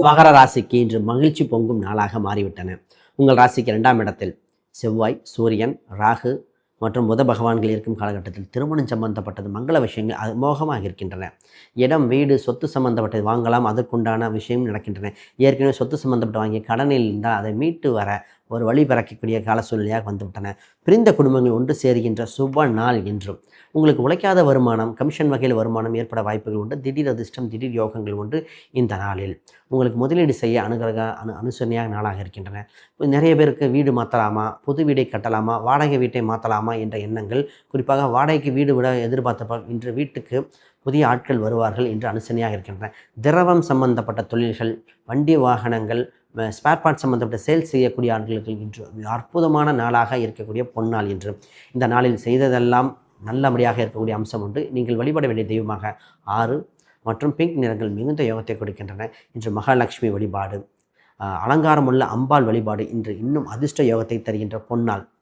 மகர ராசிக்கு இன்று மகிழ்ச்சி பொங்கும் நாளாக மாறிவிட்டன. உங்கள் ராசிக்கு 2ஆம் இடத்தில் செவ்வாய், சூரியன், ராகு மற்றும் புத பகவான்கள் இருக்கும் காலகட்டத்தில் திருமணம் சம்பந்தப்பட்டது மங்கள விஷயங்கள் அமோகமாக இருக்கின்றன. இடம், வீடு, சொத்து சம்பந்தப்பட்டது வாங்கலாம், அதற்குண்டான விஷயம் நடக்கின்றன. ஏற்கனவே சொத்து சம்பந்தப்பட்ட வாங்கிய கடனில் இருந்தால் அதை மீட்டு வர ஒரு வழி பிறக்கக்கூடிய கால சூழ்நிலையாக வந்துவிட்டன. பிரிந்த குடும்பங்கள் ஒன்று சேருகின்ற சுப நாள் என்றும் உங்களுக்கு உழைக்காத வருமானம், கமிஷன் வகையில் வருமானம் ஏற்பட வாய்ப்புகள் உண்டு. திடீர் அதிர்ஷ்டம், திடீர் யோகங்கள் உண்டு. இந்த நாளில் உங்களுக்கு முதலீடு செய்ய அனுசரணையாக நாளாக இருக்கின்றன. நிறைய பேருக்கு வீடு மாற்றலாமா, புது வீடை கட்டலாமா, வாடகை வீட்டை மாற்றலாமா என்ற எண்ணங்கள், குறிப்பாக வாடகைக்கு வீடு விட எதிர்பார்த்த இன்று வீட்டுக்கு புதிய ஆட்கள் வருவார்கள் என்று அனுசரணையாக இருக்கின்றன. திரவம் சம்பந்தப்பட்ட தொழில்கள், வண்டி வாகனங்கள், ஸ்பேர் பார்ட் சம்பந்தப்பட்ட சேல்ஸ் செய்யக்கூடிய ஆட்களுக்கு இன்று அற்புதமான நாளாக இருக்கக்கூடிய பொன்னாள் என்று. இந்த நாளில் செய்ததெல்லாம் நல்லபடியாக இருக்கக்கூடிய அம்சம் உண்டு. நீங்கள் வழிபட வேண்டிய தெய்வமாக 6 மற்றும் பிங்க் நிறங்கள் மிகுந்த யோகத்தை கொடுக்கின்றன. இன்று மகாலட்சுமி வழிபாடு, அலங்காரமுள்ள அம்பாள் வழிபாடு இன்று இன்னும் அதிர்ஷ்ட யோகத்தை தருகின்ற பொன்னாள்.